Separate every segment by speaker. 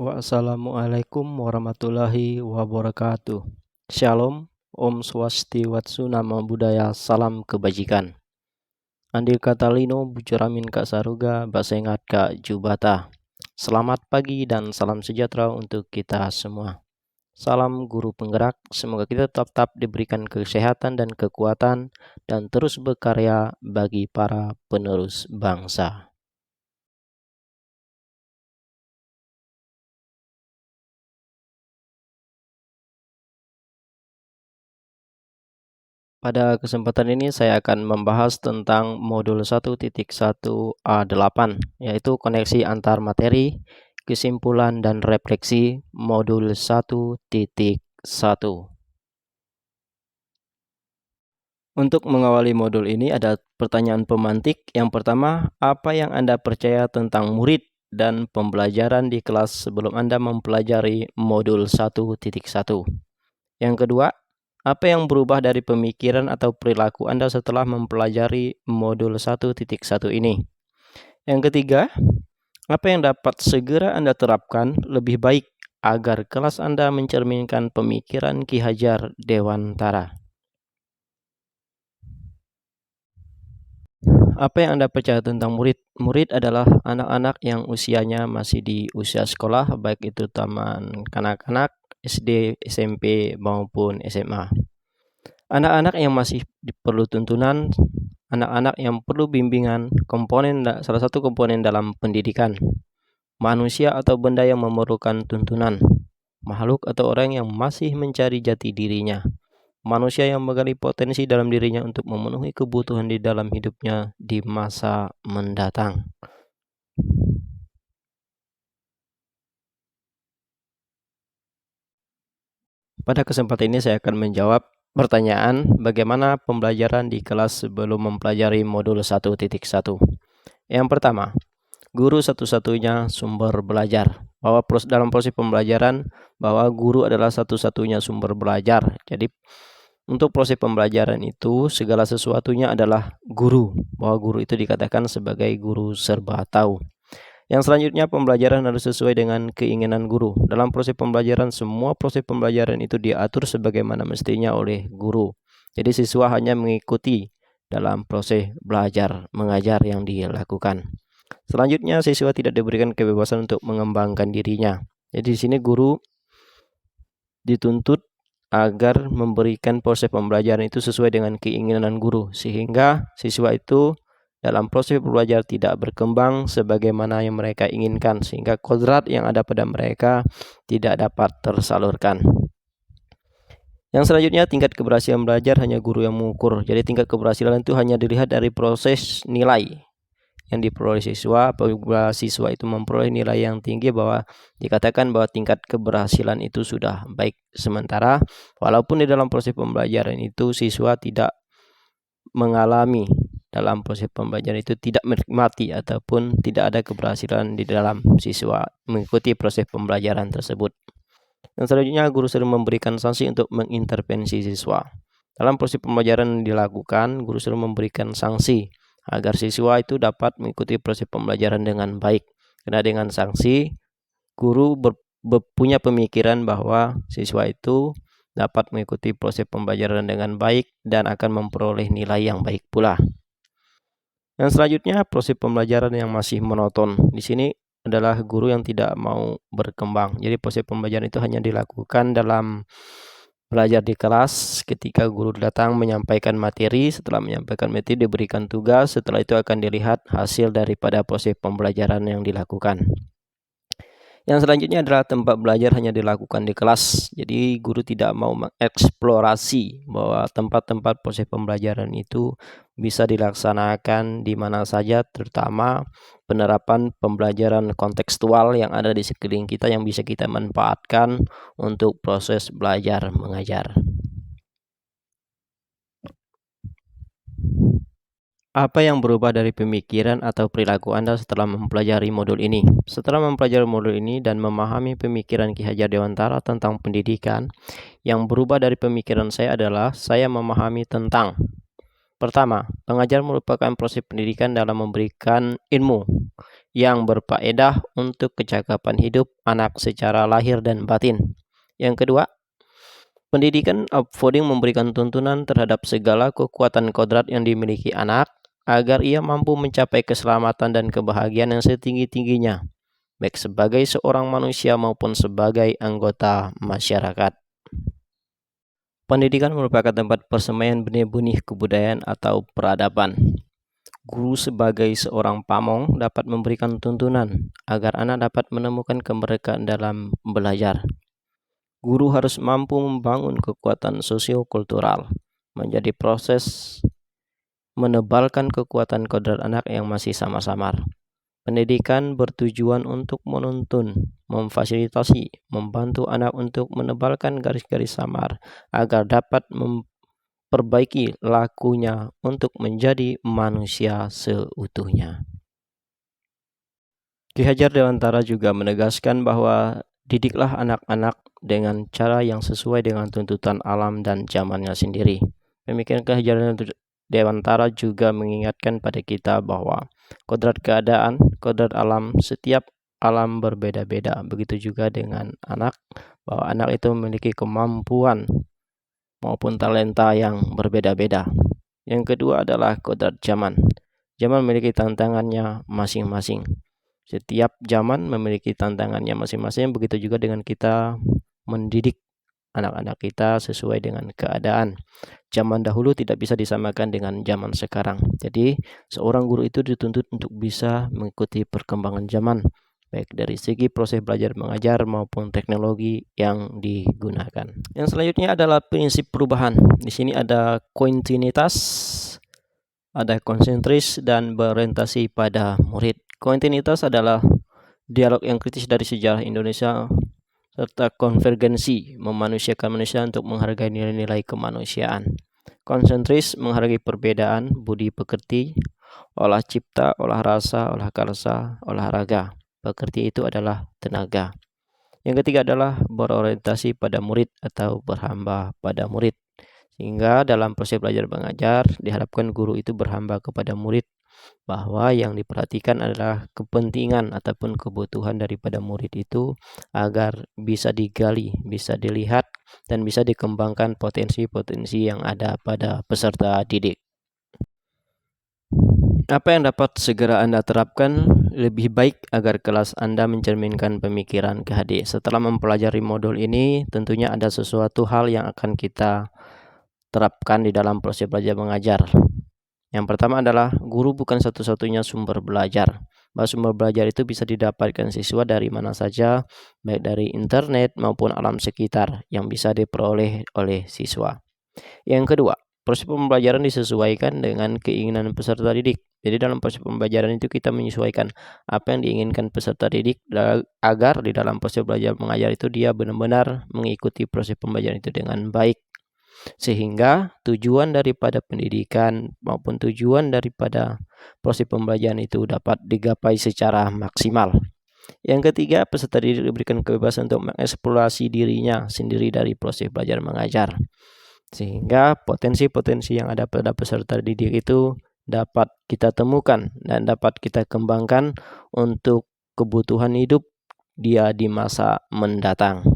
Speaker 1: Wassalamualaikum warahmatullahi wabarakatuh. Shalom, Om Swastiwatsu, Namo Buddhaya, salam kebajikan. Andil Katalino, Bujuramin Kak Saruga, Basengat Kak Jubata. Selamat pagi dan salam sejahtera untuk kita semua. Salam guru penggerak, semoga kita tetap diberikan kesehatan dan kekuatan dan terus berkarya bagi para penerus bangsa. Pada kesempatan ini saya akan membahas tentang modul 1.1a8, yaitu koneksi antar materi, kesimpulan dan refleksi modul 1.1. Untuk mengawali modul ini ada pertanyaan pemantik. Yang pertama, apa yang Anda percaya tentang murid dan pembelajaran di kelas sebelum Anda mempelajari modul 1.1? Yang kedua, apa yang berubah dari pemikiran atau perilaku Anda setelah mempelajari modul 1.1 ini? Yang ketiga, apa yang dapat segera Anda terapkan lebih baik agar kelas Anda mencerminkan pemikiran Ki Hajar Dewantara? Apa yang Anda percaya tentang murid? Murid adalah anak-anak yang usianya masih di usia sekolah, baik itu taman kanak-kanak, SD, SMP, maupun SMA. Anak-anak yang masih perlu tuntunan, anak-anak yang perlu bimbingan, salah satu komponen dalam pendidikan. Manusia atau benda yang memerlukan tuntunan, makhluk atau orang yang masih mencari jati dirinya, manusia yang menggali potensi dalam dirinya untuk memenuhi kebutuhan di dalam hidupnya di masa mendatang. Pada kesempatan ini saya akan menjawab pertanyaan bagaimana pembelajaran di kelas sebelum mempelajari modul 1.1. Yang pertama, guru satu-satunya sumber belajar. Bahwa dalam proses pembelajaran, bahwa guru adalah satu-satunya sumber belajar. Jadi untuk proses pembelajaran itu segala sesuatunya adalah guru. Bahwa guru itu dikatakan sebagai guru serba tahu. Yang selanjutnya, pembelajaran harus sesuai dengan keinginan guru. Dalam proses pembelajaran, semua proses pembelajaran itu diatur sebagaimana mestinya oleh guru. Jadi siswa hanya mengikuti dalam proses belajar mengajar yang dilakukan. Selanjutnya, siswa tidak diberikan kebebasan untuk mengembangkan dirinya. Jadi di sini guru dituntut agar memberikan proses pembelajaran itu sesuai dengan keinginan guru, sehingga siswa itu dalam proses belajar tidak berkembang sebagaimana yang mereka inginkan, sehingga kodrat yang ada pada mereka tidak dapat tersalurkan. Yang selanjutnya, tingkat keberhasilan belajar hanya guru yang mengukur. Jadi tingkat keberhasilan itu hanya dilihat dari proses nilai yang diperoleh siswa. Apabila siswa itu memperoleh nilai yang tinggi, bahwa dikatakan bahwa tingkat keberhasilan itu sudah baik. Sementara walaupun di dalam proses pembelajaran itu siswa tidak mengalami dalam proses pembelajaran itu tidak menikmati ataupun tidak ada keberhasilan di dalam siswa mengikuti proses pembelajaran tersebut. Dan selanjutnya, guru sering memberikan sanksi untuk mengintervensi siswa. Dalam proses pembelajaran dilakukan, guru sering memberikan sanksi agar siswa itu dapat mengikuti proses pembelajaran dengan baik. Karena dengan sanksi, guru punya pemikiran bahwa siswa itu dapat mengikuti proses pembelajaran dengan baik dan akan memperoleh nilai yang baik pula. Yang selanjutnya, proses pembelajaran yang masih monoton. Di sini adalah guru yang tidak mau berkembang. Jadi proses pembelajaran itu hanya dilakukan dalam belajar di kelas. Ketika guru datang menyampaikan materi, setelah menyampaikan materi diberikan tugas, setelah itu akan dilihat hasil daripada proses pembelajaran yang dilakukan. Yang selanjutnya adalah tempat belajar hanya dilakukan di kelas. Jadi guru tidak mau mengeksplorasi bahwa tempat-tempat proses pembelajaran itu bisa dilaksanakan di mana saja, terutama penerapan pembelajaran kontekstual yang ada di sekeliling kita yang bisa kita manfaatkan untuk proses belajar mengajar. Apa yang berubah dari pemikiran atau perilaku Anda setelah mempelajari modul ini? Setelah mempelajari modul ini dan memahami pemikiran Ki Hajar Dewantara tentang pendidikan, yang berubah dari pemikiran saya adalah saya memahami tentang: pertama, pengajar merupakan proses pendidikan dalam memberikan ilmu. yang berfaedah untuk kecakapan hidup anak secara lahir dan batin. Yang kedua, pendidikan upvoting memberikan tuntunan terhadap segala kekuatan kodrat yang dimiliki anak agar ia mampu mencapai keselamatan dan kebahagiaan yang setinggi-tingginya, baik sebagai seorang manusia maupun sebagai anggota masyarakat. Pendidikan merupakan tempat persemaian benih-benih kebudayaan atau peradaban. Guru sebagai seorang pamong dapat memberikan tuntunan agar anak dapat menemukan kemerdekaan dalam belajar. Guru harus mampu membangun kekuatan sosiokultural, menjadi proses menebalkan kekuatan kodrat anak yang masih samar-samar. Pendidikan bertujuan untuk menuntun, memfasilitasi, membantu anak untuk menebalkan garis-garis samar agar dapat memperbaiki lakunya untuk menjadi manusia seutuhnya. Ki Hajar Dewantara juga menegaskan bahwa didiklah anak-anak dengan cara yang sesuai dengan tuntutan alam dan zamannya sendiri. Pemikiran Ki Hajar Dewantara juga mengingatkan pada kita bahwa kodrat keadaan, kodrat alam, setiap alam berbeda-beda. Begitu juga dengan anak, bahwa anak itu memiliki kemampuan maupun talenta yang berbeda-beda. Yang kedua adalah kodrat zaman. Zaman memiliki tantangannya masing-masing. Setiap zaman memiliki tantangannya masing-masing. Begitu juga dengan kita mendidik anak-anak kita sesuai dengan keadaan. Zaman dahulu tidak bisa disamakan dengan zaman sekarang. Jadi seorang guru itu dituntut untuk bisa mengikuti perkembangan zaman, baik dari segi proses belajar mengajar maupun teknologi yang digunakan. Yang selanjutnya adalah prinsip perubahan. Di sini ada kontinuitas, ada konsentris, dan berorientasi pada murid. Kontinuitas adalah dialog yang kritis dari sejarah Indonesia serta konvergensi memanusiakan manusia untuk menghargai nilai-nilai kemanusiaan. Konsentris menghargai perbedaan, budi pekerti, olah cipta, olah rasa, olah karsa, olahraga. Pekerti itu adalah tenaga. Yang ketiga adalah berorientasi pada murid atau berhamba pada murid. Sehingga dalam proses belajar mengajar diharapkan guru itu berhamba kepada murid, bahwa yang diperhatikan adalah kepentingan ataupun kebutuhan daripada murid itu agar bisa digali, bisa dilihat, dan bisa dikembangkan potensi-potensi yang ada pada peserta didik. Apa yang dapat segera Anda terapkan lebih baik agar kelas Anda mencerminkan pemikiran KHD? Setelah mempelajari modul ini, tentunya ada sesuatu hal yang akan kita terapkan di dalam proses belajar mengajar. Yang pertama adalah guru bukan satu-satunya sumber belajar. Bahwa sumber belajar itu bisa didapatkan siswa dari mana saja, baik dari internet maupun alam sekitar yang bisa diperoleh oleh siswa. Yang kedua, proses pembelajaran disesuaikan dengan keinginan peserta didik. Jadi dalam proses pembelajaran itu kita menyesuaikan apa yang diinginkan peserta didik agar di dalam proses belajar mengajar itu dia benar-benar mengikuti proses pembelajaran itu dengan baik. Sehingga tujuan daripada pendidikan maupun tujuan daripada proses pembelajaran itu dapat digapai secara maksimal. Yang ketiga, peserta didik diberikan kebebasan untuk mengeksplorasi dirinya sendiri dari proses belajar mengajar. Sehingga potensi-potensi yang ada pada peserta didik itu dapat kita temukan dan dapat kita kembangkan untuk kebutuhan hidup dia di masa mendatang.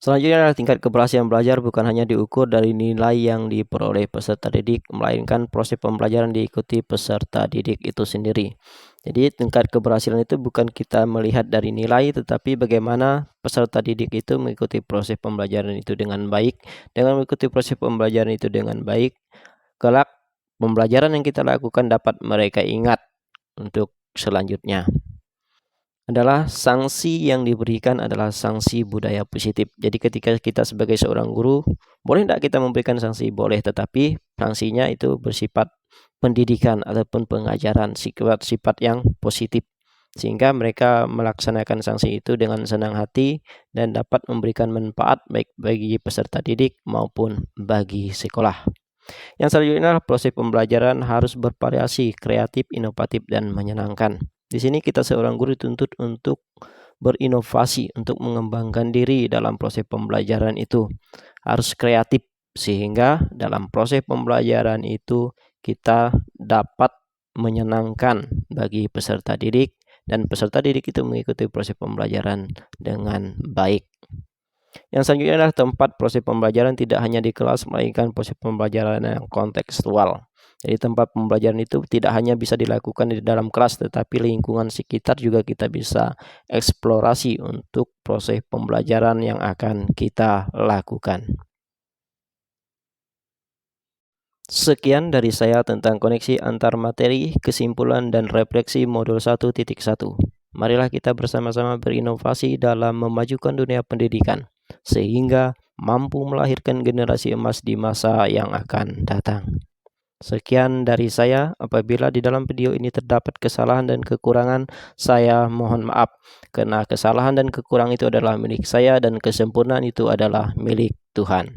Speaker 1: Selanjutnya adalah tingkat keberhasilan belajar bukan hanya diukur dari nilai yang diperoleh peserta didik, melainkan proses pembelajaran diikuti peserta didik itu sendiri. Jadi tingkat keberhasilan itu bukan kita melihat dari nilai, tetapi bagaimana peserta didik itu mengikuti proses pembelajaran itu dengan baik. Dengan mengikuti proses pembelajaran itu dengan baik, kelak pembelajaran yang kita lakukan dapat mereka ingat untuk selanjutnya. Adalah sanksi yang diberikan adalah sanksi budaya positif. Jadi ketika kita sebagai seorang guru, boleh tidak kita memberikan sanksi? Boleh, tetapi sanksinya itu bersifat pendidikan ataupun pengajaran, sifat yang positif, sehingga mereka melaksanakan sanksi itu dengan senang hati dan dapat memberikan manfaat baik bagi peserta didik maupun bagi sekolah. Yang selanjutnya adalah proses pembelajaran harus bervariasi, kreatif, inovatif, dan menyenangkan. Di sini kita seorang guru dituntut untuk berinovasi, untuk mengembangkan diri dalam proses pembelajaran itu. Harus kreatif, sehingga dalam proses pembelajaran itu kita dapat menyenangkan bagi peserta didik dan peserta didik itu mengikuti proses pembelajaran dengan baik. Yang selanjutnya adalah tempat proses pembelajaran tidak hanya di kelas, melainkan proses pembelajaran yang kontekstual. Jadi tempat pembelajaran itu tidak hanya bisa dilakukan di dalam kelas, tetapi lingkungan sekitar juga kita bisa eksplorasi untuk proses pembelajaran yang akan kita lakukan. Sekian dari saya tentang koneksi antar materi, kesimpulan, dan refleksi modul 1.1. Marilah kita bersama-sama berinovasi dalam memajukan dunia pendidikan, sehingga mampu melahirkan generasi emas di masa yang akan datang. Sekian dari saya. Apabila di dalam video ini terdapat kesalahan dan kekurangan, saya mohon maaf, karena kesalahan dan kekurangan itu adalah milik saya dan kesempurnaan itu adalah milik Tuhan.